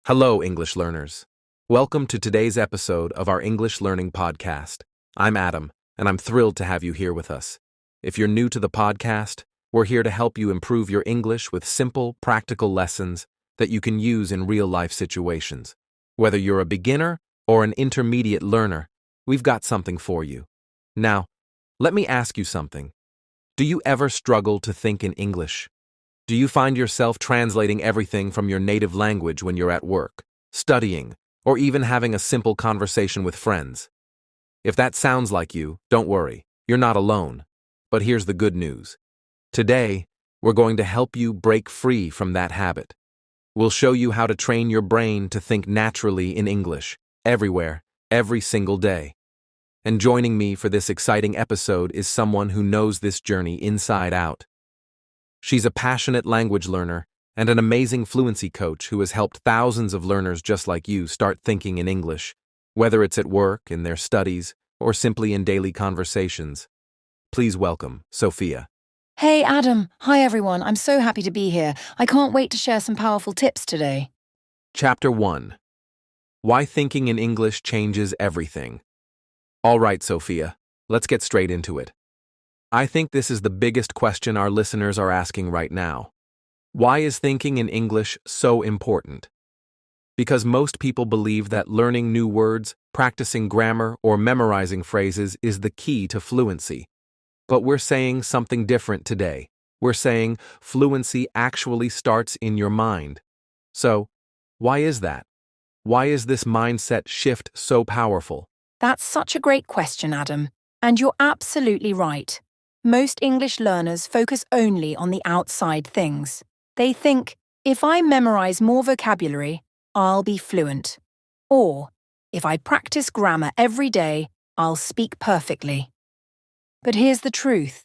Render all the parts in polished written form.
Hello, English learners. Welcome to today's episode of our English Learning Podcast. I'm Adam, and I'm thrilled to have you here with us. If you're new to the podcast, we're here to help you improve your English with simple, practical lessons that you can use in real-life situations. Whether you're a beginner or an intermediate learner, we've got something for you. Now, let me ask you something. Do you ever struggle to think in English? Do you find yourself translating everything from your native language when you're at work, studying, or even having a simple conversation with friends? If that sounds like you, don't worry, you're not alone. But here's the good news. Today, we're going to help you break free from that habit. We'll show you how to train your brain to think naturally in English, everywhere, every single day. And joining me for this exciting episode is someone who knows this journey inside out. She's a passionate language learner and an amazing fluency coach who has helped thousands of learners just like you start thinking in English, whether it's at work, in their studies, or simply in daily conversations. Please welcome Sophia. Hey, Adam. Hi, everyone. I'm so happy to be here. I can't wait to share some powerful tips today. Chapter 1. Why Thinking in English Changes Everything. All right, Sophia, let's get straight into it. I think this is the biggest question our listeners are asking right now. Why is thinking in English so important? Because most people believe that learning new words, practicing grammar, or memorizing phrases is the key to fluency. But we're saying something different today. We're saying fluency actually starts in your mind. So, why is that? Why is this mindset shift so powerful? That's such a great question, Adam. And you're absolutely right. Most English learners focus only on the outside things. They think, if I memorize more vocabulary, I'll be fluent. Or, if I practice grammar every day, I'll speak perfectly. But here's the truth.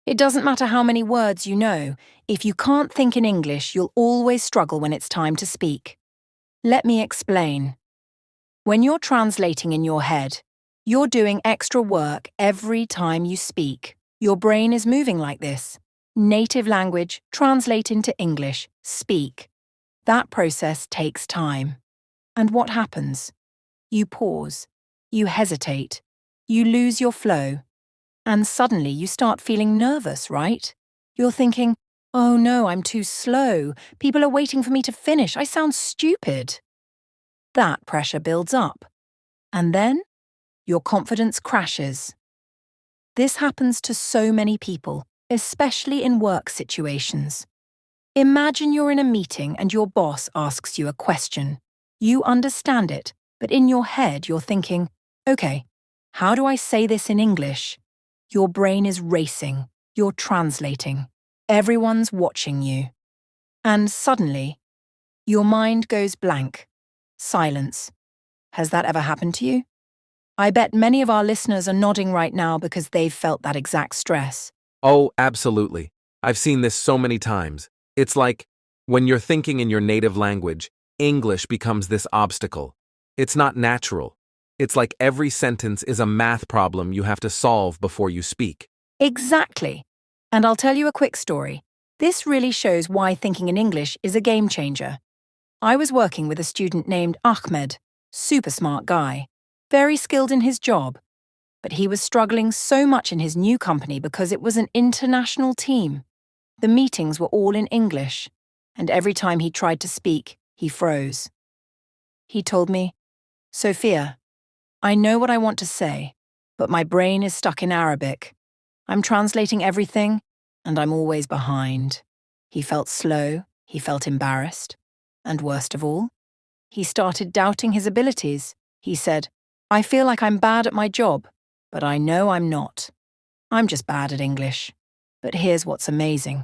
It doesn't matter how many words you know. If you can't think in English, you'll always struggle when it's time to speak. Let me explain. When you're translating in your head, you're doing extra work every time you speak. Your brain is moving like this. Native language, translate into English, speak. That process takes time. And what happens? You pause. You hesitate. You lose your flow. And suddenly you start feeling nervous, right? You're thinking, oh no, I'm too slow. People are waiting for me to finish. I sound stupid. That pressure builds up. And then your confidence crashes. This happens to so many people, especially in work situations. Imagine you're in a meeting and your boss asks you a question. You understand it, but in your head you're thinking, okay, how do I say this in English? Your brain is racing. You're translating. Everyone's watching you. And suddenly, your mind goes blank. Silence. Has that ever happened to you? I bet many of our listeners are nodding right now because they've felt that exact stress. Oh, absolutely. I've seen this so many times. It's like, when you're thinking in your native language, English becomes this obstacle. It's not natural. It's like every sentence is a math problem you have to solve before you speak. Exactly. And I'll tell you a quick story. This really shows why thinking in English is a game changer. I was working with a student named Ahmed, super smart guy, very skilled in his job. But he was struggling so much in his new company because it was an international team. The meetings were all in English, and every time he tried to speak, he froze. He told me, Sophia, I know what I want to say, but my brain is stuck in Arabic. I'm translating everything, and I'm always behind. He felt slow, he felt embarrassed, and worst of all, he started doubting his abilities. He said, I feel like I'm bad at my job, but I know I'm not. I'm just bad at English. But here's what's amazing.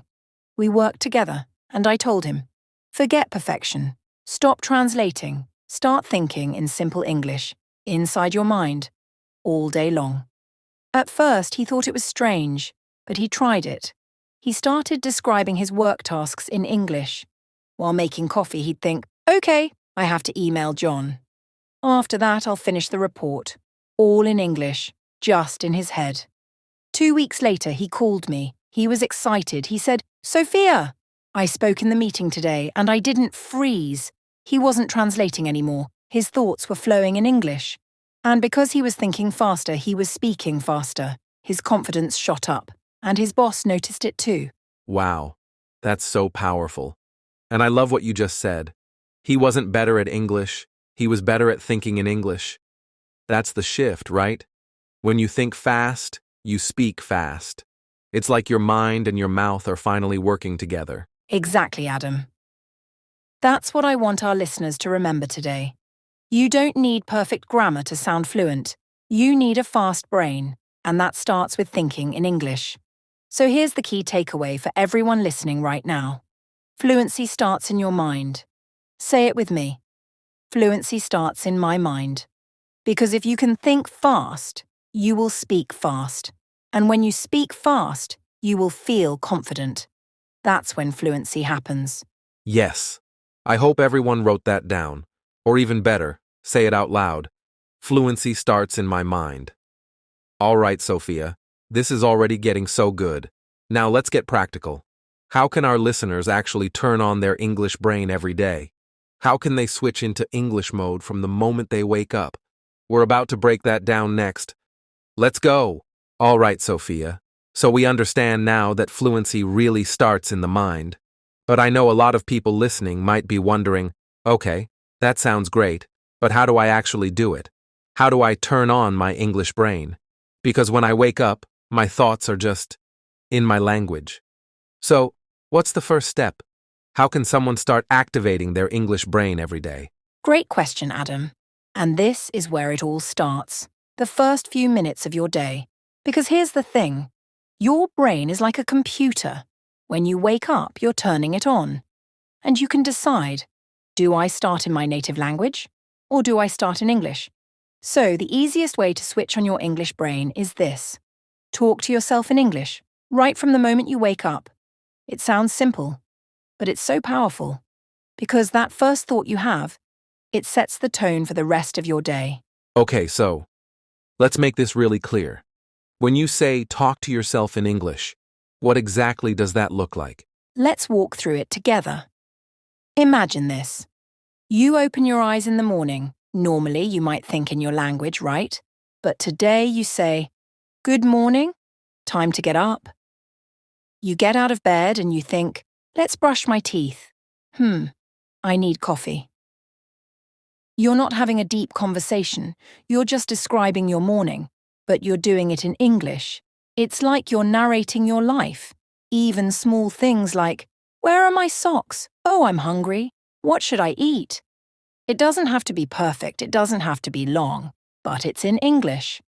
We worked together, and I told him, forget perfection. Stop translating. Start thinking in simple English, inside your mind, all day long. At first, he thought it was strange, but he tried it. He started describing his work tasks in English. While making coffee, he'd think, okay, I have to email John. After that, I'll finish the report. All in English, just in his head. 2 weeks later, he called me. He was excited. He said, Sophia, I spoke in the meeting today and I didn't freeze. He wasn't translating anymore. His thoughts were flowing in English. And because he was thinking faster, he was speaking faster. His confidence shot up, and his boss noticed it too. Wow, that's so powerful. And I love what you just said. He wasn't better at English, he was better at thinking in English. That's the shift, right? When you think fast, you speak fast. It's like your mind and your mouth are finally working together. Exactly, Adam. That's what I want our listeners to remember today. You don't need perfect grammar to sound fluent. You need a fast brain, and that starts with thinking in English. So here's the key takeaway for everyone listening right now. Fluency starts in your mind. Say it with me. Fluency starts in my mind. Because if you can think fast, you will speak fast. And when you speak fast, you will feel confident. That's when fluency happens. Yes. I hope everyone wrote that down. Or even better, say it out loud. Fluency starts in my mind. All right, Sophia. This is already getting so good. Now let's get practical. How can our listeners actually turn on their English brain every day? How can they switch into English mode from the moment they wake up? We're about to break that down next. Let's go! All right, Sophia. So we understand now that fluency really starts in the mind. But I know a lot of people listening might be wondering, okay, that sounds great, but how do I actually do it? How do I turn on my English brain? Because when I wake up, my thoughts are just in my language. So, what's the first step? How can someone start activating their English brain every day? Great question, Adam. And this is where it all starts. The first few minutes of your day. Because here's the thing. Your brain is like a computer. When you wake up, you're turning it on. And you can decide, do I start in my native language? Or do I start in English? So the easiest way to switch on your English brain is this. Talk to yourself in English, right from the moment you wake up. It sounds simple, but it's so powerful. Because that first thought you have, it sets the tone for the rest of your day. Okay, so, let's make this really clear. When you say talk to yourself in English, what exactly does that look like? Let's walk through it together. Imagine this. You open your eyes in the morning. Normally, you might think in your language, right? But today you say, "Good morning, time to get up." You get out of bed and you think, "Let's brush my teeth. I need coffee." You're not having a deep conversation. You're just describing your morning, but you're doing it in English. It's like you're narrating your life. Even small things like, "Where are my socks? Oh, I'm hungry. What should I eat?" It doesn't have to be perfect, it doesn't have to be long, but it's in English.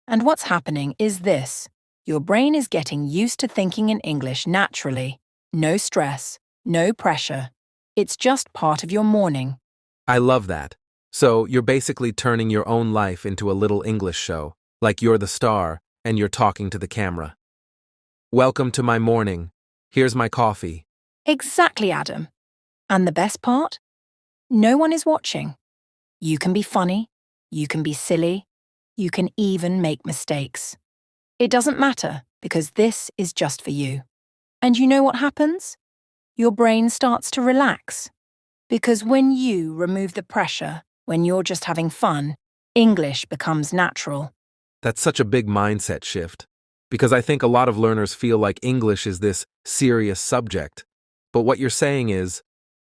And what's happening is this. Your brain is getting used to thinking in English naturally. No stress, no pressure. It's just part of your morning. I love that. So, you're basically turning your own life into a little English show, like you're the star and you're talking to the camera. Welcome to my morning. Here's my coffee. Exactly, Adam. And the best part? No one is watching. You can be funny, you can be silly, you can even make mistakes. It doesn't matter because this is just for you. And you know what happens? Your brain starts to relax. Because when you remove the pressure, when you're just having fun, English becomes natural. That's such a big mindset shift. Because I think a lot of learners feel like English is this serious subject. But what you're saying is,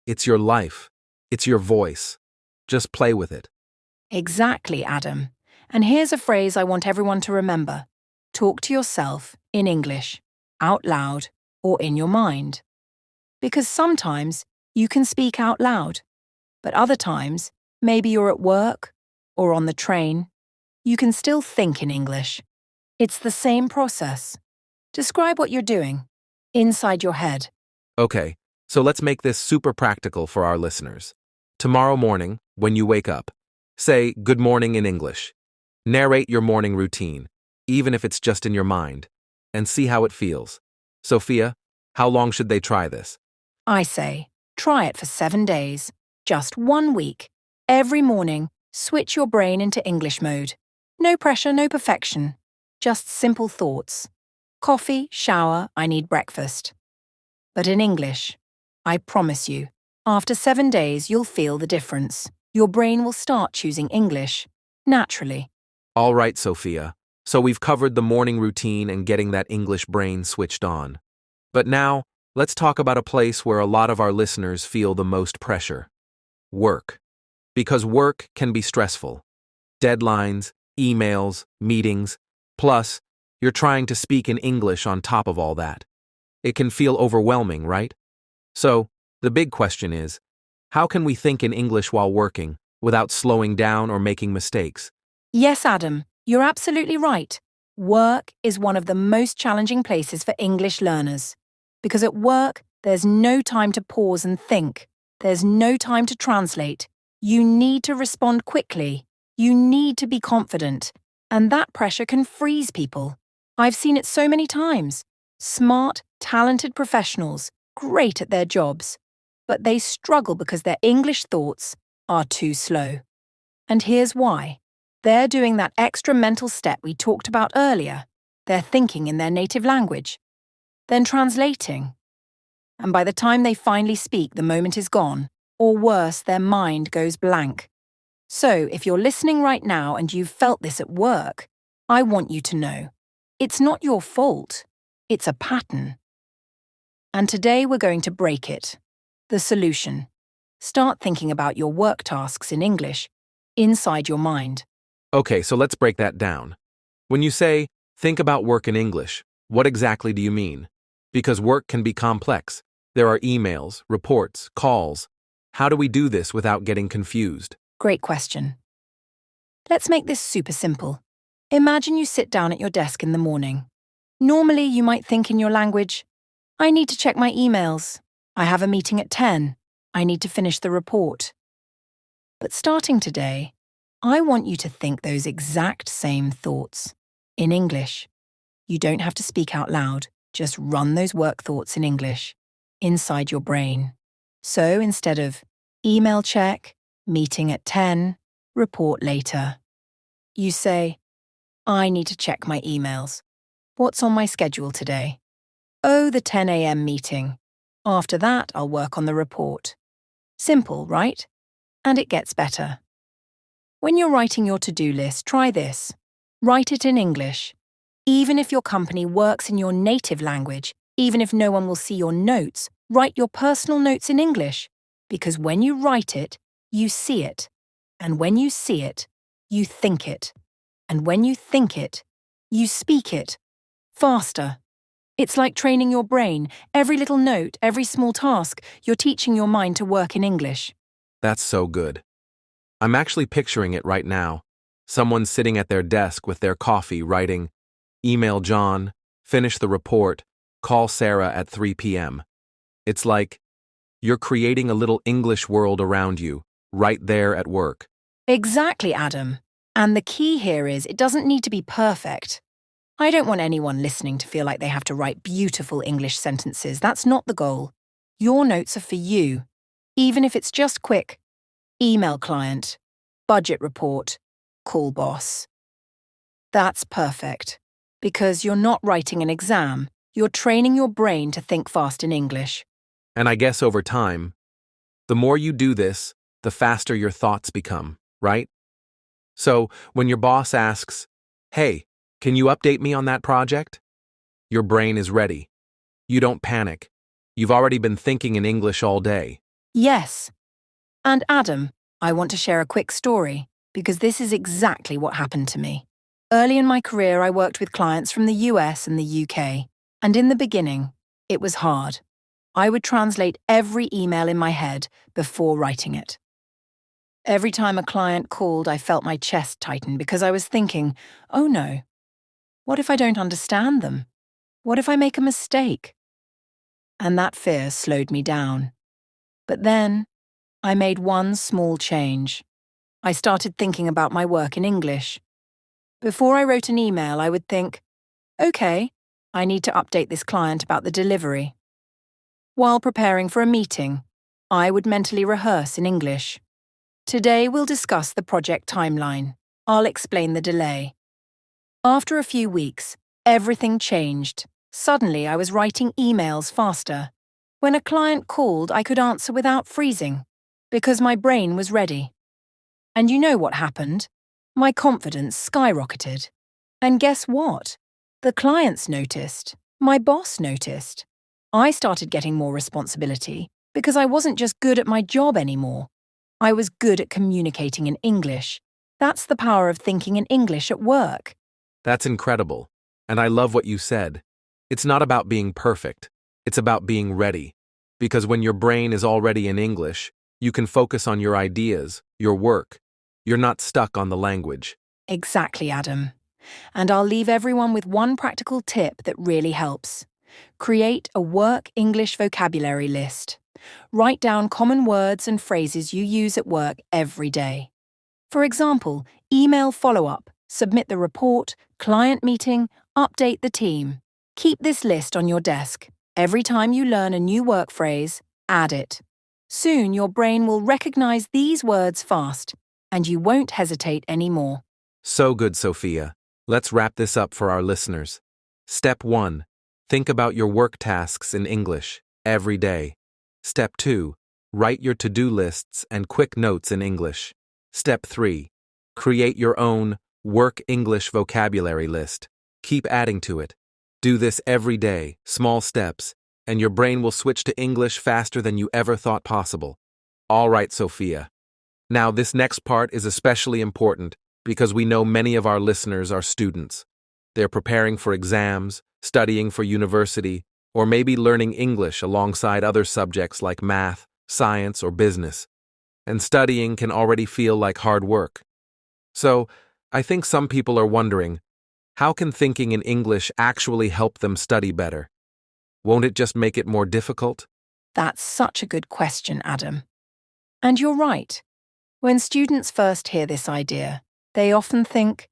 it's your life. It's your voice. Just play with it. Exactly, Adam. And here's a phrase I want everyone to remember. Talk to yourself in English, out loud, or in your mind. Because sometimes you can speak out loud, but other times, maybe you're at work or on the train, you can still think in English. It's the same process. Describe what you're doing inside your head. Okay, so let's make this super practical for our listeners. Tomorrow morning, when you wake up, say good morning in English. Narrate your morning routine, even if it's just in your mind, and see how it feels. Sophia, how long should they try this? I say, try it for 7 days, just 1 week. Every morning, switch your brain into English mode. No pressure, no perfection. Just simple thoughts. Coffee, shower, I need breakfast. But in English, I promise you, After 7 days, you'll feel the difference. Your brain will start choosing English, naturally. All right, Sophia. So we've covered the morning routine and getting that English brain switched on. But now, let's talk about a place where a lot of our listeners feel the most pressure. Work. Because work can be stressful. Deadlines, emails, meetings, plus, you're trying to speak in English on top of all that. It can feel overwhelming, right? So, the big question is, how can we think in English while working, without slowing down or making mistakes? Yes, Adam, you're absolutely right. Work is one of the most challenging places for English learners. Because at work, there's no time to pause and think. There's no time to translate. You need to respond quickly. You need to be confident. And that pressure can freeze people. I've seen it so many times. Smart, talented professionals, great at their jobs. But they struggle because their English thoughts are too slow. And here's why. They're doing that extra mental step we talked about earlier. They're thinking in their native language, then translating. And by the time they finally speak, the moment is gone, or worse, their mind goes blank. So, if you're listening right now and you've felt this at work, I want you to know, it's not your fault. It's a pattern. And today we're going to break it. The solution. Start thinking about your work tasks in English, inside your mind. Okay, so let's break that down. When you say, think about work in English, what exactly do you mean? Because work can be complex. There are emails, reports, calls. How do we do this without getting confused? Great question. Let's make this super simple. Imagine you sit down at your desk in the morning. Normally, you might think in your language, I need to check my emails. I have a meeting at 10. I need to finish the report. But starting today, I want you to think those exact same thoughts in English. You don't have to speak out loud. Just run those work thoughts in English, inside your brain. So instead of email check, meeting at 10, report later, you say, I need to check my emails. What's on my schedule today? Oh, the 10 a.m. meeting. After that, I'll work on the report. Simple, right? And it gets better. When you're writing your to-do list, try this. Write it in English. Even if your company works in your native language, even if no one will see your notes, write your personal notes in English. Because when you write it, you see it. And when you see it, you think it. And when you think it, you speak it. Faster. It's like training your brain. Every little note, every small task, you're teaching your mind to work in English. That's so good. I'm actually picturing it right now. Someone sitting at their desk with their coffee writing, email John, finish the report, call Sarah at 3 p.m. It's like you're creating a little English world around you, right there at work. Exactly, Adam. And the key here is it doesn't need to be perfect. I don't want anyone listening to feel like they have to write beautiful English sentences. That's not the goal. Your notes are for you, even if it's just quick. Email client, budget report, call boss. That's perfect. Because you're not writing an exam, you're training your brain to think fast in English. And I guess over time, the more you do this, the faster your thoughts become, right? So, when your boss asks, hey, can you update me on that project? Your brain is ready. You don't panic. You've already been thinking in English all day. Yes. And Adam, I want to share a quick story, because this is exactly what happened to me. Early in my career, I worked with clients from the US and the UK. And in the beginning, it was hard. I would translate every email in my head before writing it. Every time a client called, I felt my chest tighten because I was thinking, oh no, what if I don't understand them? What if I make a mistake? And that fear slowed me down. But then, I made one small change. I started thinking about my work in English. Before I wrote an email, I would think, okay, I need to update this client about the delivery. While preparing for a meeting, I would mentally rehearse in English. Today we'll discuss the project timeline. I'll explain the delay. After a few weeks, everything changed. Suddenly I was writing emails faster. When a client called, I could answer without freezing, because my brain was ready. And you know what happened? My confidence skyrocketed. And guess what? The clients noticed. My boss noticed. I started getting more responsibility because I wasn't just good at my job anymore. I was good at communicating in English. That's the power of thinking in English at work. That's incredible. And I love what you said. It's not about being perfect. It's about being ready. Because when your brain is already in English, you can focus on your ideas, your work. You're not stuck on the language. Exactly, Adam. And I'll leave everyone with one practical tip that really helps. Create a work English vocabulary list. Write down common words and phrases you use at work every day. For example, email follow-up, submit the report, client meeting, update the team. Keep this list on your desk. Every time you learn a new work phrase, add it. Soon your brain will recognize these words fast, and you won't hesitate anymore. So good, Sophia. Let's wrap this up for our listeners. Step 1. Think about your work tasks in English every day. Step 2. Write your to-do lists and quick notes in English. Step 3. Create your own work English vocabulary list. Keep adding to it. Do this every day, small steps, and your brain will switch to English faster than you ever thought possible. All right, Sophia. Now, this next part is especially important because we know many of our listeners are students. They're preparing for exams, studying for university, or maybe learning English alongside other subjects like math, science, or business. And studying can already feel like hard work. So, I think some people are wondering, how can thinking in English actually help them study better? Won't it just make it more difficult? That's such a good question, Adam. And you're right. When students first hear this idea, they often think,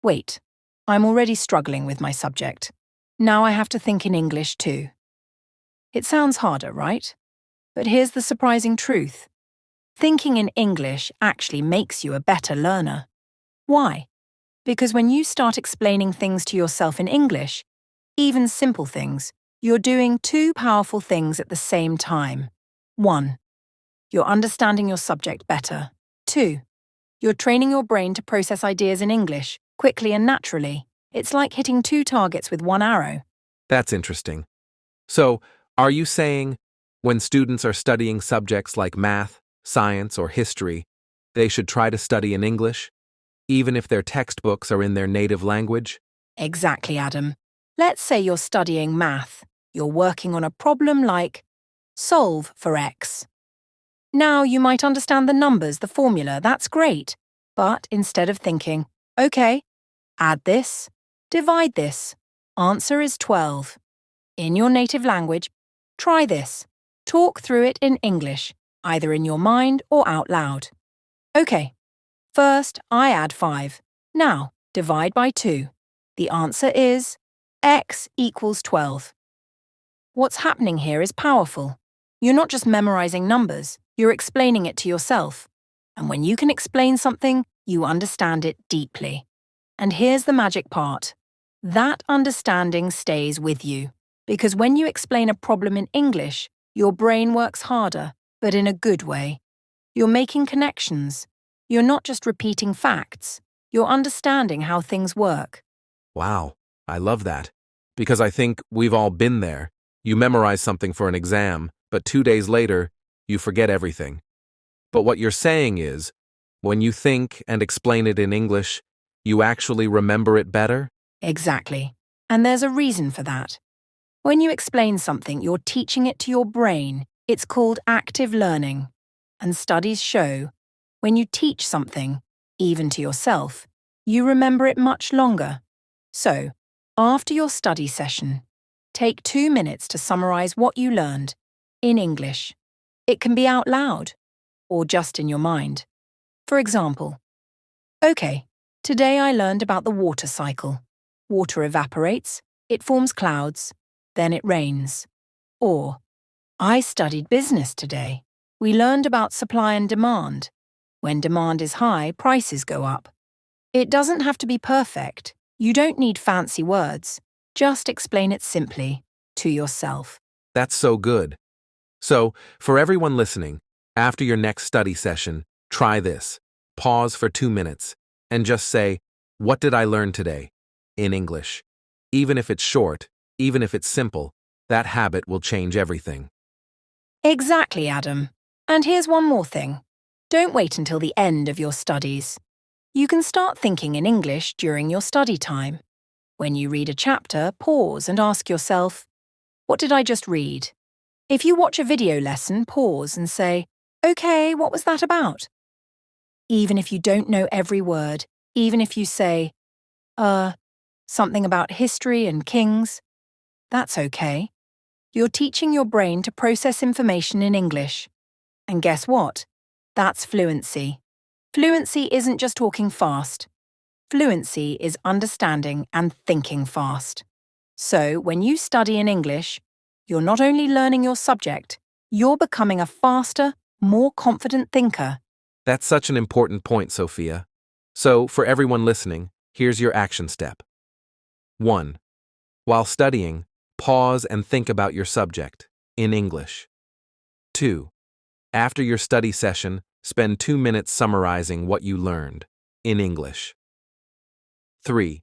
wait, I'm already struggling with my subject. Now I have to think in English too. It sounds harder, right? But here's the surprising truth. Thinking in English actually makes you a better learner. Why? Because when you start explaining things to yourself in English, even simple things, you're doing two powerful things at the same time. 1. You're understanding your subject better. 2. You're training your brain to process ideas in English, quickly and naturally. It's like hitting two targets with one arrow. That's interesting. So, are you saying, when students are studying subjects like math, science, or history, they should try to study in English, even if their textbooks are in their native language? Exactly, Adam. Let's say you're studying math. You're working on a problem like solve for X. Now you might understand the numbers, the formula, that's great. But instead of thinking, okay, add this, divide this, answer is 12. In your native language, try this. Talk through it in English, either in your mind or out loud. Okay, first I add 5. Now divide by 2. The answer is X equals 12. What's happening here is powerful. You're not just memorizing numbers, you're explaining it to yourself. And when you can explain something, you understand it deeply. And here's the magic part. That understanding stays with you. Because when you explain a problem in English, your brain works harder, but in a good way. You're making connections. You're not just repeating facts. You're understanding how things work. Wow, I love that. Because I think we've all been there. You memorize something for an exam, but 2 days later, you forget everything. But what you're saying is, when you think and explain it in English, you actually remember it better? Exactly. And there's a reason for that. When you explain something, you're teaching it to your brain. It's called active learning. And studies show, when you teach something, even to yourself, you remember it much longer. So, after your study session, take 2 minutes to summarize what you learned in English. It can be out loud or just in your mind. For example, okay, today I learned about the water cycle. Water evaporates, it forms clouds, then it rains. Or, I studied business today. We learned about supply and demand. When demand is high, prices go up. It doesn't have to be perfect. You don't need fancy words. Just explain it simply to yourself. That's so good. So, for everyone listening, after your next study session, try this. Pause for 2 minutes and just say, "What did I learn today?" in English. Even if it's short, even if it's simple, that habit will change everything. Exactly, Adam. And here's one more thing. Don't wait until the end of your studies. You can start thinking in English during your study time. When you read a chapter, pause and ask yourself, what did I just read? If you watch a video lesson, pause and say, okay, what was that about? Even if you don't know every word, even if you say, something about history and kings, that's okay. You're teaching your brain to process information in English. And guess what? That's fluency. Fluency isn't just talking fast. Fluency is understanding and thinking fast. So, when you study in English, you're not only learning your subject, you're becoming a faster, more confident thinker. That's such an important point, Sophia. So, for everyone listening, here's your action step. 1. While studying, pause and think about your subject in English. 2. After your study session, spend 2 minutes summarizing what you learned in English. 3.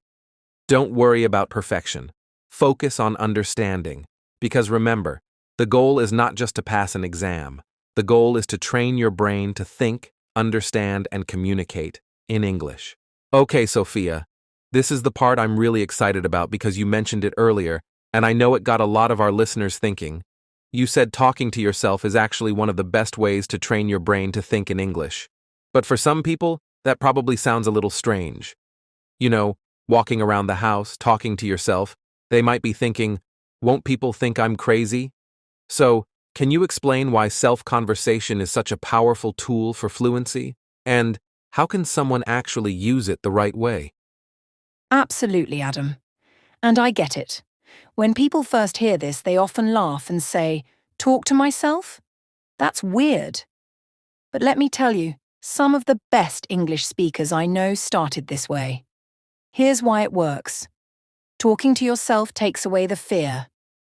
Don't worry about perfection. Focus on understanding. Because remember, the goal is not just to pass an exam. The goal is to train your brain to think, understand, and communicate in English. Okay, Sophia, this is the part I'm really excited about because you mentioned it earlier, and I know it got a lot of our listeners thinking. You said talking to yourself is actually one of the best ways to train your brain to think in English. But for some people, that probably sounds a little strange. You know, walking around the house, talking to yourself, they might be thinking, won't people think I'm crazy? So, can you explain why self-conversation is such a powerful tool for fluency? And how can someone actually use it the right way? Absolutely, Adam. And I get it. When people first hear this, they often laugh and say, talk to myself? That's weird. But let me tell you, some of the best English speakers I know started this way. Here's why it works. Talking to yourself takes away the fear.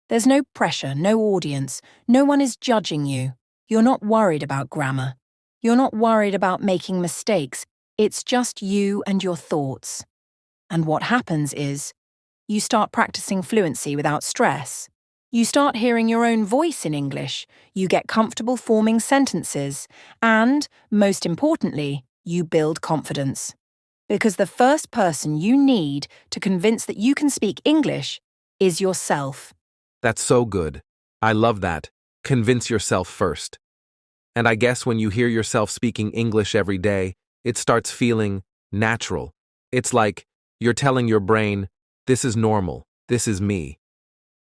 There's no pressure, no audience, no one is judging you. You're not worried about grammar. You're not worried about making mistakes. It's just you and your thoughts. And what happens is, you start practicing fluency without stress. You start hearing your own voice in English. You get comfortable forming sentences. And, most importantly, you build confidence. Because the first person you need to convince that you can speak English is yourself. That's so good. I love that. Convince yourself first. And I guess when you hear yourself speaking English every day, it starts feeling natural. It's like you're telling your brain, this is normal, this is me.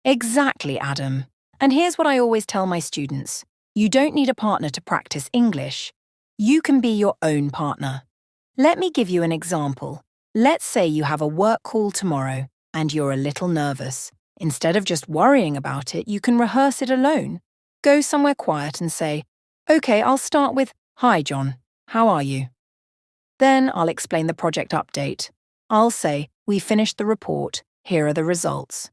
Exactly, Adam. And here's what I always tell my students. You don't need a partner to practice English. You can be your own partner. Let me give you an example. Let's say you have a work call tomorrow and you're a little nervous. Instead of just worrying about it, you can rehearse it alone. Go somewhere quiet and say, okay, I'll start with, hi, John, how are you? Then I'll explain the project update. I'll say, we finished the report, here are the results.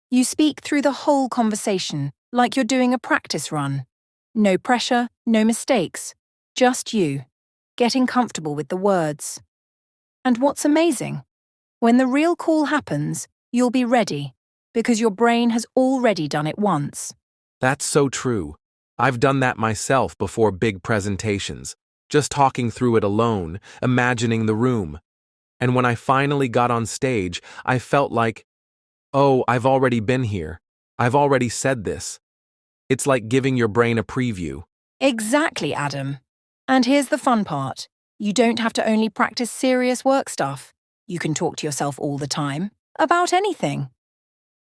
You speak through the whole conversation, like you're doing a practice run. No pressure, no mistakes, just you, getting comfortable with the words. And what's amazing? When the real call happens, you'll be ready, because your brain has already done it once. That's so true. I've done that myself before big presentations, just talking through it alone, imagining the room. And when I finally got on stage, I felt like, oh, I've already been here. I've already said this. It's like giving your brain a preview. Exactly, Adam. And here's the fun part. You don't have to only practice serious work stuff. You can talk to yourself all the time, about anything.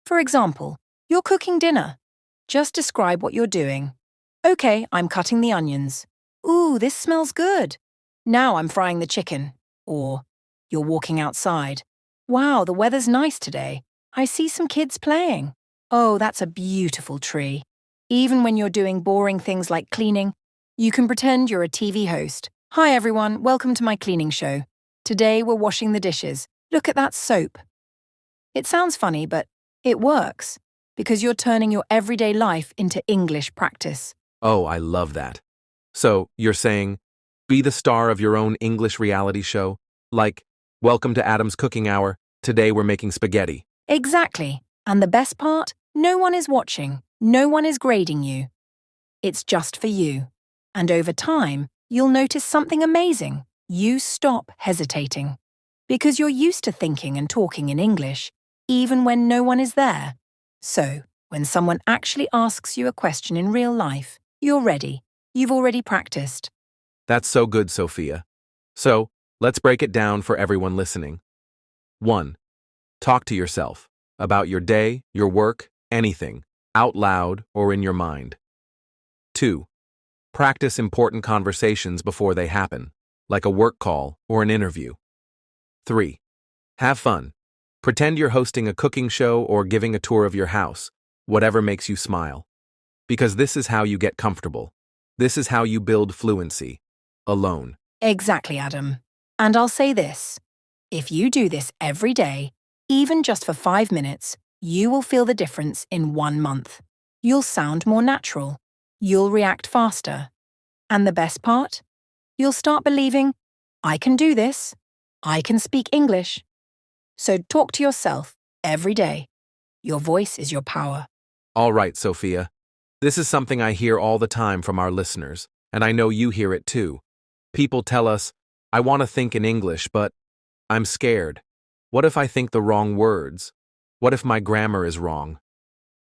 For example, you're cooking dinner. Just describe what you're doing. Okay, I'm cutting the onions. Ooh, this smells good. Now I'm frying the chicken. Or, you're walking outside. Wow, the weather's nice today. I see some kids playing. Oh, that's a beautiful tree. Even when you're doing boring things like cleaning, you can pretend you're a TV host. Hi everyone, welcome to my cleaning show. Today we're washing the dishes. Look at that soap. It sounds funny, but it works. because you're turning your everyday life into English practice. Oh, I love that. So, you're saying, be the star of your own English reality show? Like, welcome to Adam's Cooking Hour. Today we're making spaghetti. Exactly. And the best part? No one is watching. No one is grading you. It's just for you. And over time, you'll notice something amazing. You stop hesitating. Because you're used to thinking and talking in English, even when no one is there. So, when someone actually asks you a question in real life, you're ready. You've already practiced. That's so good, Sophia. So, let's break it down for everyone listening. 1. Talk to yourself about your day, your work, anything, out loud or in your mind. 2. Practice important conversations before they happen, like a work call or an interview. 3. Have fun. Pretend you're hosting a cooking show or giving a tour of your house, whatever makes you smile. Because this is how you get comfortable. This is how you build fluency. Alone. Exactly, Adam. And I'll say this. If you do this every day, even just for 5 minutes, you will feel the difference in 1 month. You'll sound more natural. You'll react faster. And the best part? You'll start believing, I can do this. I can speak English. So talk to yourself every day. Your voice is your power. All right, Sophia. This is something I hear all the time from our listeners, and I know you hear it too. People tell us, I want to think in English, but I'm scared. What if I think the wrong words? What if my grammar is wrong?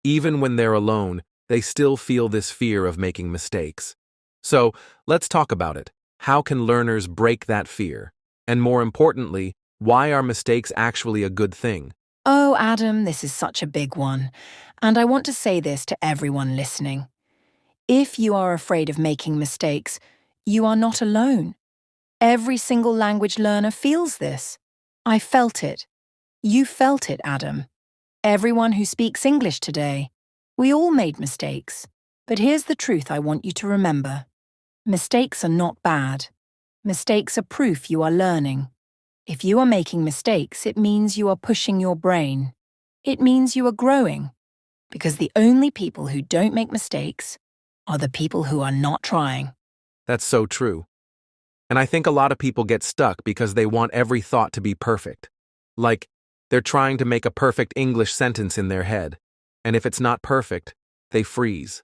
Even when they're alone, they still feel this fear of making mistakes. So, let's talk about it. How can learners break that fear? And more importantly, why are mistakes actually a good thing? Oh, Adam, this is such a big one. And I want to say this to everyone listening. If you are afraid of making mistakes, you are not alone. Every single language learner feels this. I felt it. You felt it, Adam. Everyone who speaks English today. We all made mistakes. But here's the truth I want you to remember. Mistakes are not bad. Mistakes are proof you are learning. If you are making mistakes, it means you are pushing your brain. It means you are growing. Because the only people who don't make mistakes are the people who are not trying. That's so true. And I think a lot of people get stuck because they want every thought to be perfect. Like, they're trying to make a perfect English sentence in their head. And if it's not perfect, they freeze.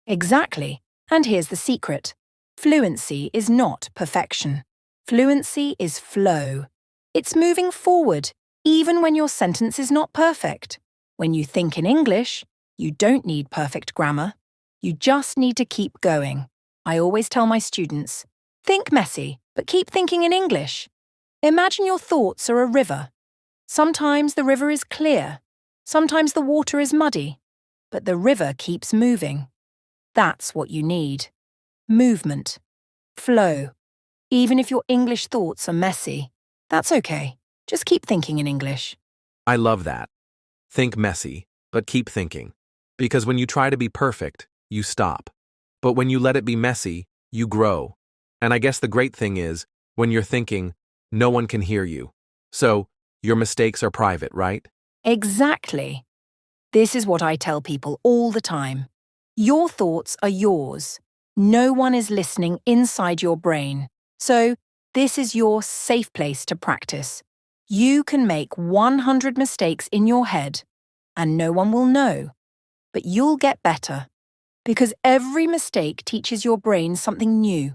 Exactly. And here's the secret. Fluency is not perfection. Fluency is flow. It's moving forward, even when your sentence is not perfect. When you think in English, you don't need perfect grammar. You just need to keep going. I always tell my students, think messy, but keep thinking in English. Imagine your thoughts are a river. Sometimes the river is clear. Sometimes the water is muddy. But the river keeps moving. That's what you need. Movement. Flow. Even if your English thoughts are messy, that's okay. Just keep thinking in English. I love that. Think messy, but keep thinking. Because when you try to be perfect, you stop. But when you let it be messy, you grow. And I guess the great thing is, when you're thinking, no one can hear you. So, your mistakes are private, right? Exactly. This is what I tell people all the time. Your thoughts are yours. No one is listening inside your brain. So, this is your safe place to practice. You can make 100 mistakes in your head, and no one will know. But you'll get better. Because every mistake teaches your brain something new.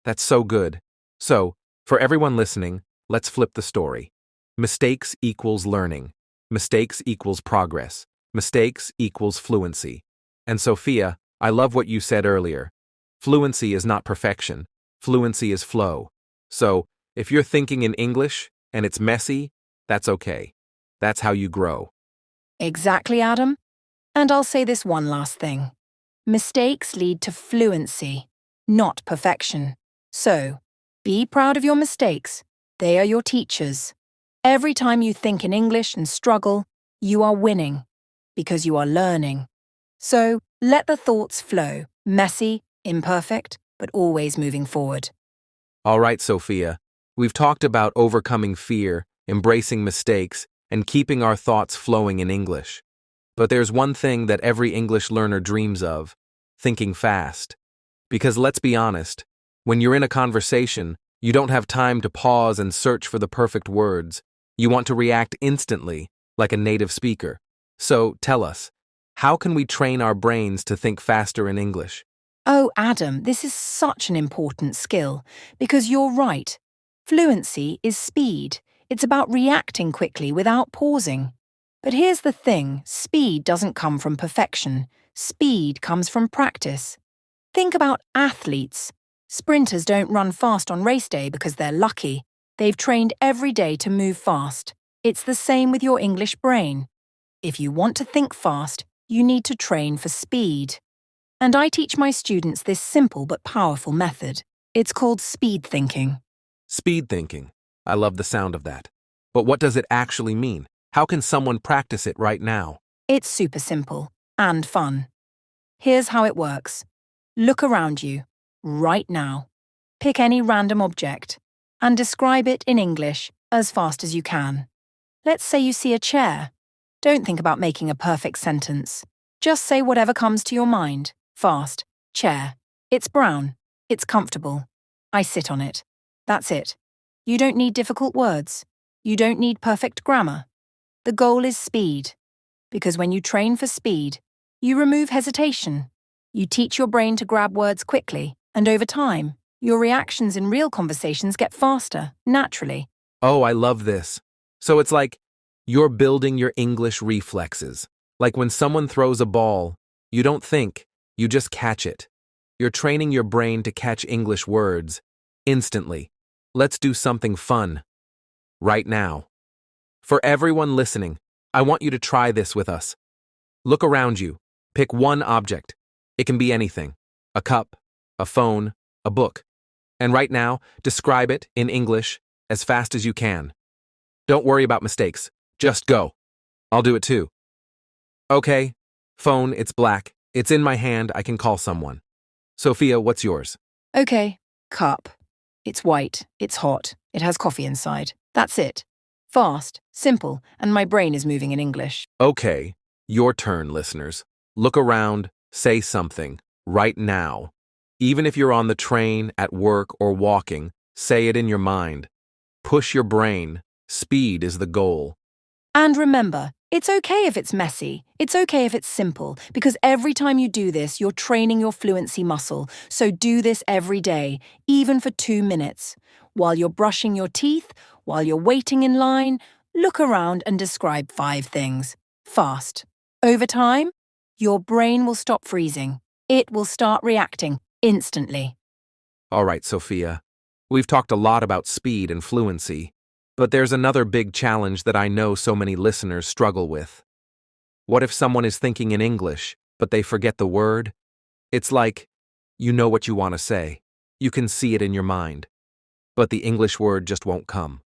That's so good. So, for everyone listening, let's flip the story. Mistakes equals learning. Mistakes equals progress. Mistakes equals fluency. And Sophia, I love what you said earlier. Fluency is not perfection. Fluency is flow. So, if you're thinking in English and it's messy, that's okay. That's how you grow. Exactly, Adam. And I'll say this one last thing. Mistakes lead to fluency, not perfection. So, be proud of your mistakes. They are your teachers. Every time you think in English and struggle, you are winning, because you are learning. So, let the thoughts flow, messy, imperfect, but always moving forward. All right, Sophia, we've talked about overcoming fear, embracing mistakes, and keeping our thoughts flowing in English. But there's one thing that every English learner dreams of: thinking fast. Because let's be honest, when you're in a conversation, you don't have time to pause and search for the perfect words. You want to react instantly, like a native speaker. So, tell us, how can we train our brains to think faster in English? Oh, Adam, this is such an important skill because you're right. Fluency is speed. It's about reacting quickly without pausing. But here's the thing, speed doesn't come from perfection. Speed comes from practice. Think about athletes. Sprinters don't run fast on race day because they're lucky. They've trained every day to move fast. It's the same with your English brain. If you want to think fast, you need to train for speed. And I teach my students this simple but powerful method. It's called speed thinking. Speed thinking. I love the sound of that. But what does it actually mean? How can someone practice it right now? It's super simple and fun. Here's how it works. Look around you, right now. Pick any random object and describe it in English as fast as you can. Let's say you see a chair. Don't think about making a perfect sentence. Just say whatever comes to your mind. Fast. Chair. It's brown. It's comfortable. I sit on it. That's it. You don't need difficult words. You don't need perfect grammar. The goal is speed. Because when you train for speed, you remove hesitation. You teach your brain to grab words quickly, and over time, your reactions in real conversations get faster, naturally. Oh, I love this. So it's like you're building your English reflexes. Like when someone throws a ball, you don't think, you just catch it. You're training your brain to catch English words instantly. Let's do something fun right now. For everyone listening, I want you to try this with us. Look around you. Pick one object. It can be anything: a cup, a phone, a book. And right now, describe it in English as fast as you can. Don't worry about mistakes. Just go. I'll do it too. Okay, phone, it's black. It's in my hand, I can call someone. Sophia, what's yours? Okay, cup. It's white, it's hot, it has coffee inside. That's it. Fast, simple, and my brain is moving in English. Okay, your turn, listeners. Look around, say something, right now. Even if you're on the train, at work, or walking, say it in your mind. Push your brain. Speed is the goal. And remember, it's okay if it's messy. It's okay if it's simple, because every time you do this, you're training your fluency muscle. So do this every day, even for 2 minutes. While you're brushing your teeth, while you're waiting in line, look around and describe 5 things. Fast. Over time, your brain will stop freezing. It will start reacting instantly. All right, Sophia. We've talked a lot about speed and fluency, but there's another big challenge that I know so many listeners struggle with. What if someone is thinking in English, but they forget the word? It's like, you know what you want to say. You can see it in your mind. But the English word just won't come.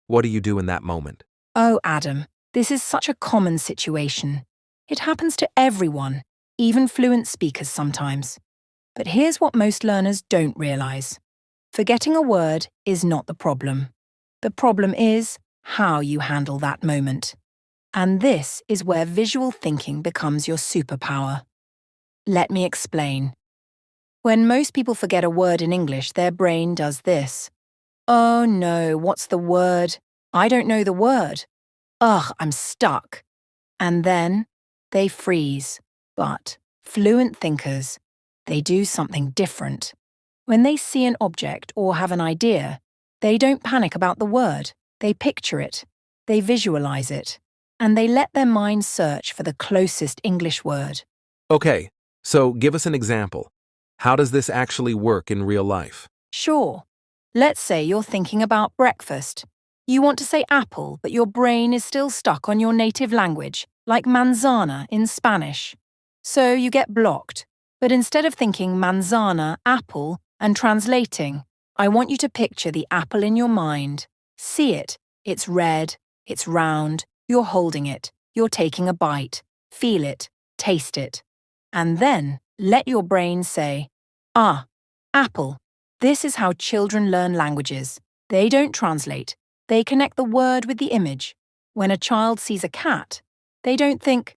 What do you do in that moment? Oh, Adam, this is such a common situation. It happens to everyone, even fluent speakers sometimes. But here's what most learners don't realize. Forgetting a word is not the problem. The problem is how you handle that moment. And this is where visual thinking becomes your superpower. Let me explain. When most people forget a word in English, their brain does this. Oh no, what's the word? I don't know the word. Ugh, I'm stuck. And then they freeze. But fluent thinkers, they do something different. When they see an object or have an idea, they don't panic about the word. They picture it. They visualize it. And they let their mind search for the closest English word. Okay, so give us an example. How does this actually work in real life? Sure. Let's say you're thinking about breakfast. You want to say apple, but your brain is still stuck on your native language, like manzana in Spanish. So you get blocked. But instead of thinking manzana, apple, and translating, I want you to picture the apple in your mind. See it. It's red. It's round. You're holding it. You're taking a bite. Feel it. Taste it. And then let your brain say, ah, apple. This is how children learn languages. They don't translate. They connect the word with the image. When a child sees a cat, they don't think,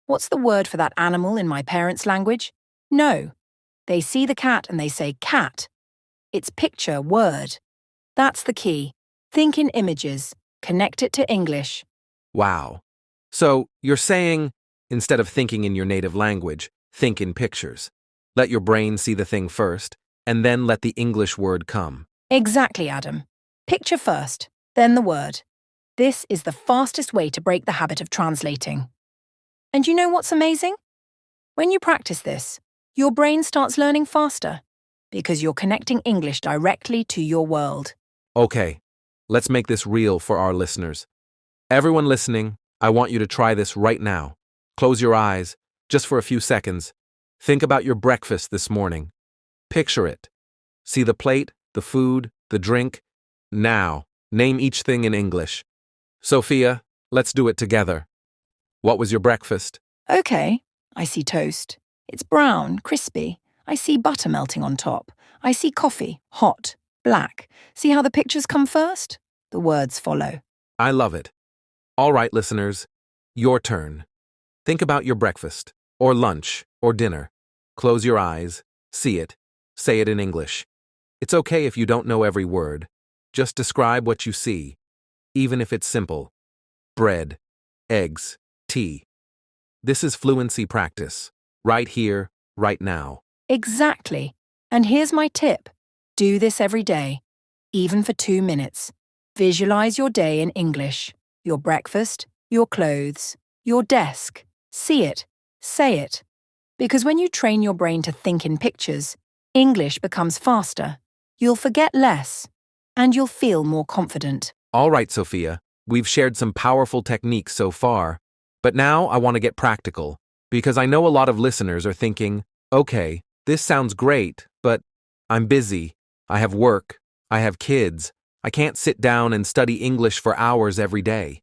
What's the word for that animal in my parents' language? No. They see the cat and they say cat. It's picture, word. That's the key. Think in images. Connect it to English. Wow. So, you're saying, instead of thinking in your native language, think in pictures. Let your brain see the thing first, and then let the English word come. Exactly, Adam. Picture first, then the word. This is the fastest way to break the habit of translating. And you know what's amazing? When you practice this, your brain starts learning faster because you're connecting English directly to your world. Okay, let's make this real for our listeners. Everyone listening, I want you to try this right now. Close your eyes, just for a few seconds. Think about your breakfast this morning. Picture it. See the plate, the food, the drink. Now, name each thing in English. Sophia, let's do it together. What was your breakfast? Okay, I see toast. It's brown, crispy. I see butter melting on top. I see coffee, hot, black. See how the pictures come first? The words follow. I love it. All right, listeners, your turn. Think about your breakfast, or lunch, or dinner. Close your eyes, see it, say it in English. It's okay if you don't know every word. Just describe what you see, even if it's simple. Bread, eggs, tea. This is fluency practice, right here, right now. Exactly. And here's my tip. Do this every day, even for 2 minutes. Visualize your day in English. Your breakfast, your clothes, your desk. See it, say it. Because when you train your brain to think in pictures, English becomes faster. You'll forget less, and you'll feel more confident. All right, Sophia, we've shared some powerful techniques so far, but now I want to get practical, because I know a lot of listeners are thinking, okay, this sounds great, but I'm busy, I have work, I have kids, I can't sit down and study English for hours every day.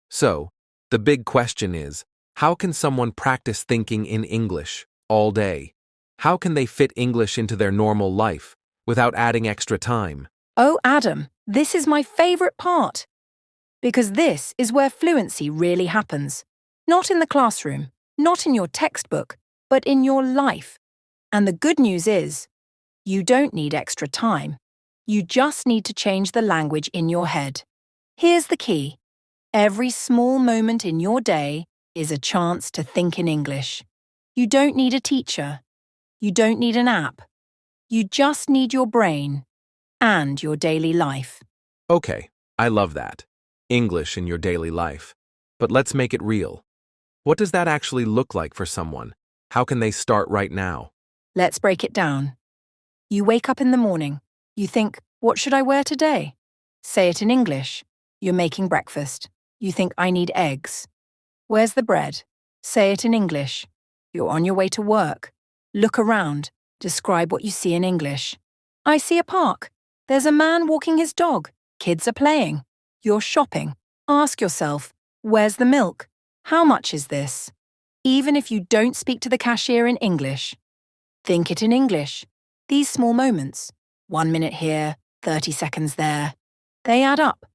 So, the big question is, how can someone practice thinking in English all day? How can they fit English into their normal life without adding extra time? Oh, Adam, this is my favorite part. Because this is where fluency really happens. Not in the classroom, not in your textbook, but in your life. And the good news is, you don't need extra time. You just need to change the language in your head. Here's the key. Every small moment in your day is a chance to think in English. You don't need a teacher. You don't need an app. You just need your brain and your daily life. Okay, I love that. English in your daily life. But let's make it real. What does that actually look like for someone? How can they start right now? Let's break it down. You wake up in the morning. You think, what should I wear today? Say it in English. You're making breakfast. You think, I need eggs. Where's the bread? Say it in English. You're on your way to work. Look around. Describe what you see in English. I see a park. There's a man walking his dog. Kids are playing. You're shopping. Ask yourself, where's the milk? How much is this? Even if you don't speak to the cashier in English, think it in English. These small moments, 1 minute here, 30 seconds there, they add up.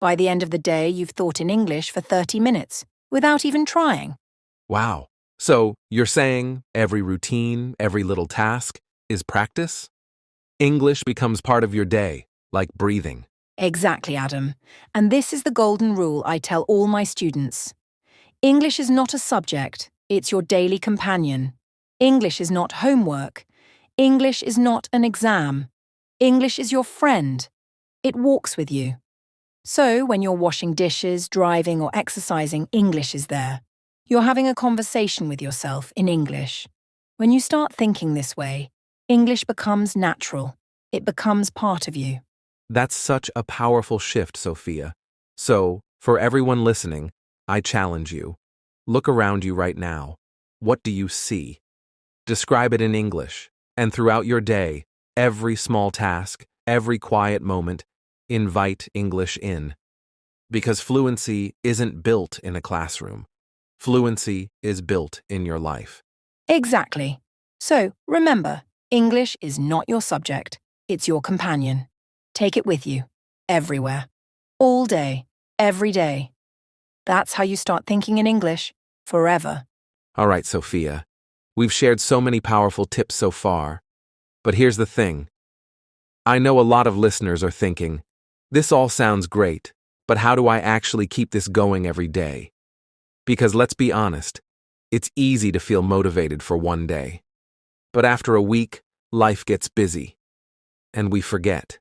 By the end of the day, you've thought in English for 30 minutes, without even trying. Wow. So, you're saying every routine, every little task is practice? English becomes part of your day, like breathing. Exactly, Adam. And this is the golden rule I tell all my students. English is not a subject, it's your daily companion. English is not homework. English is not an exam. English is your friend. It walks with you. So, when you're washing dishes, driving, or exercising, English is there. You're having a conversation with yourself in English. When you start thinking this way, English becomes natural. It becomes part of you. That's such a powerful shift, Sophia. So, for everyone listening, I challenge you. Look around you right now. What do you see? Describe it in English. And throughout your day, every small task, every quiet moment, invite English in. Because fluency isn't built in a classroom. Fluency is built in your life. Exactly. So, remember, English is not your subject. It's your companion. Take it with you, everywhere, all day, every day. That's how you start thinking in English. forever. All right, Sophia. We've shared so many powerful tips so far. But here's the thing. I know a lot of listeners are thinking, this all sounds great, but how do I actually keep this going every day? Because let's be honest, it's easy to feel motivated for one day. But after a week, life gets busy, and we forget.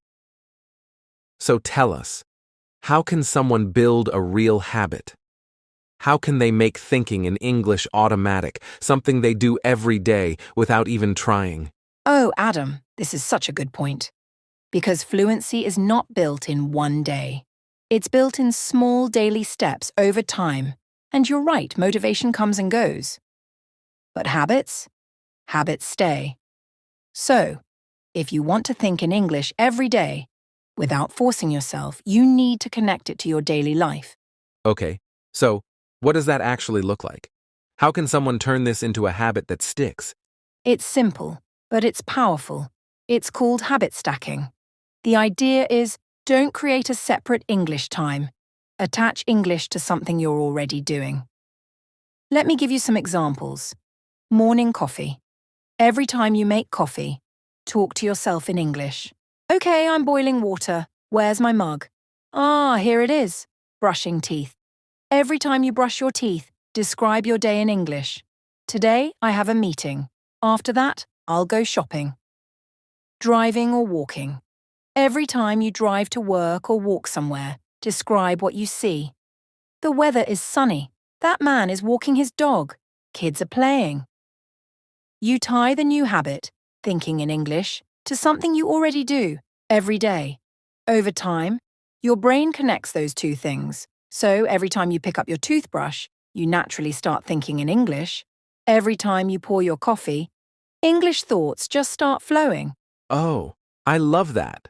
So tell us, how can someone build a real habit? How can they make thinking in English automatic, something they do every day without even trying? Oh, Adam, this is such a good point. Because fluency is not built in one day. It's built in small daily steps over time. And you're right, motivation comes and goes. But habits? Habits stay. So, if you want to think in English every day, without forcing yourself, you need to connect it to your daily life. Okay, so what does that actually look like? How can someone turn this into a habit that sticks? It's simple, but it's powerful. It's called habit stacking. The idea is, don't create a separate English time. Attach English to something you're already doing. Let me give you some examples. Morning coffee. Every time you make coffee, talk to yourself in English. Okay, I'm boiling water. Where's my mug? Ah, here it is. Brushing teeth. Every time you brush your teeth, describe your day in English. Today, I have a meeting. After that, I'll go shopping. Driving or walking. Every time you drive to work or walk somewhere, describe what you see. The weather is sunny. That man is walking his dog. Kids are playing. You tie the new habit, thinking in English, to something you already do, every day. Over time, your brain connects those two things. So every time you pick up your toothbrush, you naturally start thinking in English. Every time you pour your coffee, English thoughts just start flowing. Oh, I love that.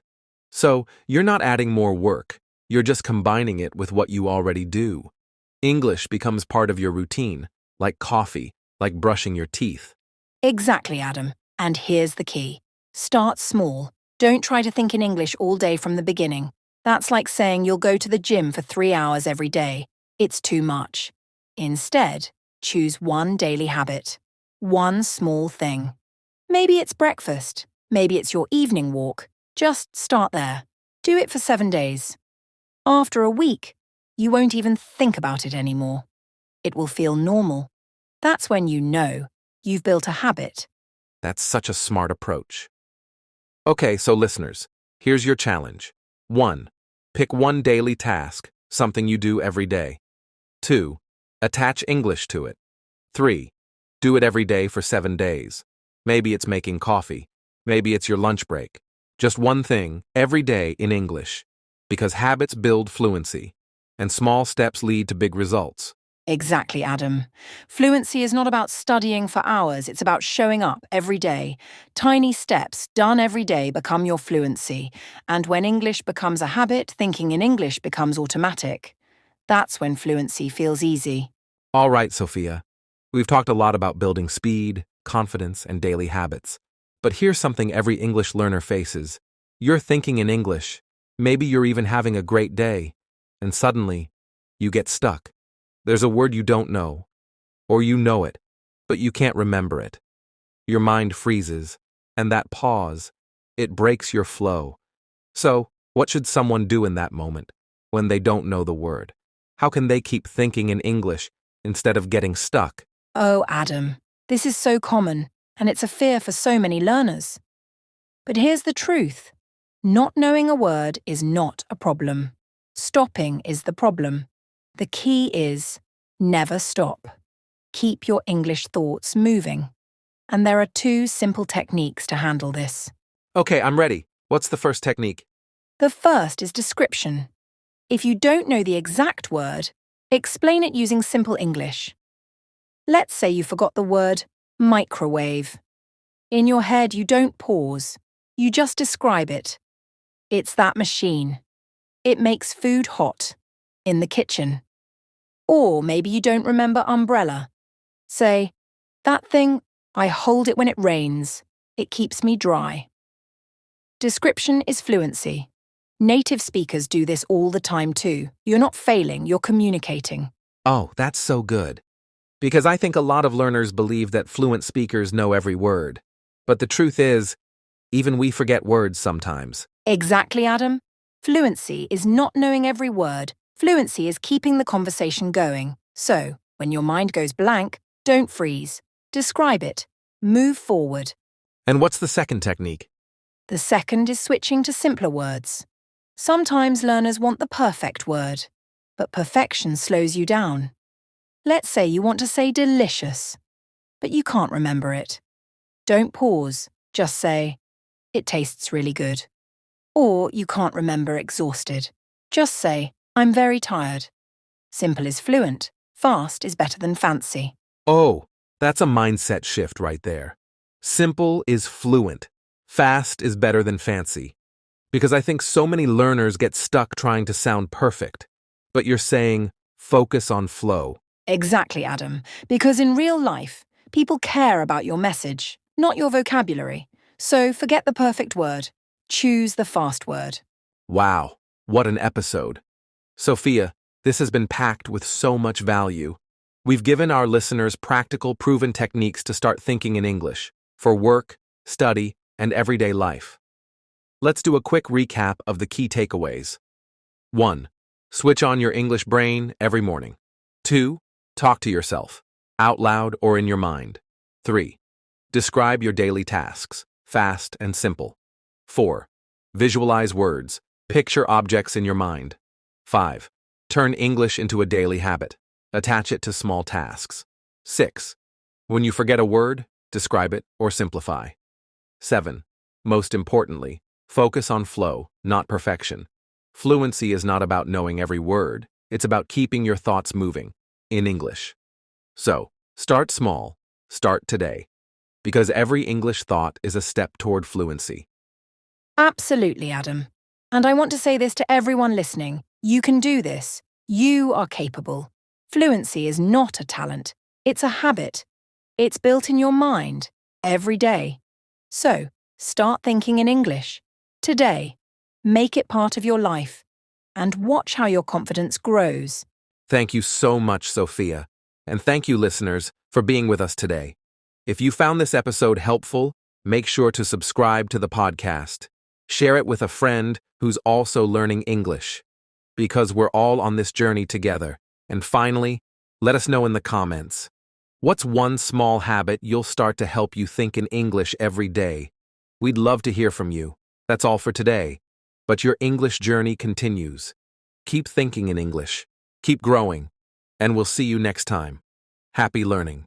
So you're not adding more work, you're just combining it with what you already do. English becomes part of your routine, like coffee, like brushing your teeth. Exactly, Adam. And here's the key. Start small. Don't try to think in English all day from the beginning. That's like saying you'll go to the gym for 3 hours every day. It's too much. Instead, choose one daily habit. One small thing. Maybe it's breakfast. Maybe it's your evening walk. Just start there. Do it for 7 days. After a week, you won't even think about it anymore. It will feel normal. That's when you know you've built a habit. That's such a smart approach. Okay, so listeners, here's your challenge. 1. Pick one daily task, something you do every day. 2. Attach English to it. 3. Do it every day for 7 days. Maybe it's making coffee. Maybe it's your lunch break. Just one thing, every day in English. Because habits build fluency, and small steps lead to big results. Exactly, Adam. Fluency is not about studying for hours, it's about showing up every day. Tiny steps done every day become your fluency, and when English becomes a habit, thinking in English becomes automatic. That's when fluency feels easy. All right, Sophia. We've talked a lot about building speed, confidence, and daily habits. But here's something every English learner faces. You're thinking in English. Maybe you're even having a great day. And suddenly, you get stuck. There's a word you don't know. Or you know it, but you can't remember it. Your mind freezes. And that pause, it breaks your flow. So, what should someone do in that moment, when they don't know the word? How can they keep thinking in English instead of getting stuck? Oh, Adam, this is so common, and it's a fear for so many learners. But here's the truth. Not knowing a word is not a problem. Stopping is the problem. The key is never stop. Keep your English thoughts moving. And there are 2 simple techniques to handle this. Okay, I'm ready. What's the first technique? The first is description. If you don't know the exact word, explain it using simple English. Let's say you forgot the word microwave. In your head, you don't pause. You just describe it. It's that machine. It makes food hot. In the kitchen. Or maybe you don't remember umbrella. Say, that thing, I hold it when it rains. It keeps me dry. Description is fluency. Native speakers do this all the time too. You're not failing, you're communicating. Oh, that's so good. Because I think a lot of learners believe that fluent speakers know every word. But the truth is, even we forget words sometimes. Exactly, Adam. Fluency is not knowing every word. Fluency is keeping the conversation going. So, when your mind goes blank, don't freeze. Describe it. Move forward. And what's the second technique? The second is switching to simpler words. Sometimes learners want the perfect word, but perfection slows you down. Let's say you want to say delicious, but you can't remember it. Don't pause, just say, it tastes really good. Or you can't remember exhausted. Just say, I'm very tired. Simple is fluent. Fast is better than fancy. Oh, that's a mindset shift right there. Simple is fluent. Fast is better than fancy. Because I think so many learners get stuck trying to sound perfect. But you're saying, focus on flow. Exactly, Adam. Because in real life, people care about your message, not your vocabulary. So forget the perfect word. Choose the fast word. Wow, what an episode. Sophia, this has been packed with so much value. We've given our listeners practical, proven techniques to start thinking in English for work, study, and everyday life. Let's do a quick recap of the key takeaways. 1. Switch on your English brain every morning. 2. Talk to yourself, out loud or in your mind. 3. Describe your daily tasks, fast and simple. 4. Visualize words, picture objects in your mind. 5. Turn English into a daily habit. Attach it to small tasks. 6. When you forget a word, describe it or simplify. 7. Most importantly, focus on flow, not perfection. Fluency is not about knowing every word, it's about keeping your thoughts moving, in English. So, start small, start today, because every English thought is a step toward fluency. Absolutely, Adam. And I want to say this to everyone listening. You can do this. You are capable. Fluency is not a talent. It's a habit. It's built in your mind, every day. So, start thinking in English. Today. Make it part of your life. And watch how your confidence grows. Thank you so much, Sophia. And thank you, listeners, for being with us today. If you found this episode helpful, make sure to subscribe to the podcast. Share it with a friend who's also learning English, because we're all on this journey together. And finally, let us know in the comments. What's one small habit you'll start to help you think in English every day? We'd love to hear from you. That's all for today. But your English journey continues. Keep thinking in English, keep growing, and we'll see you next time. Happy learning.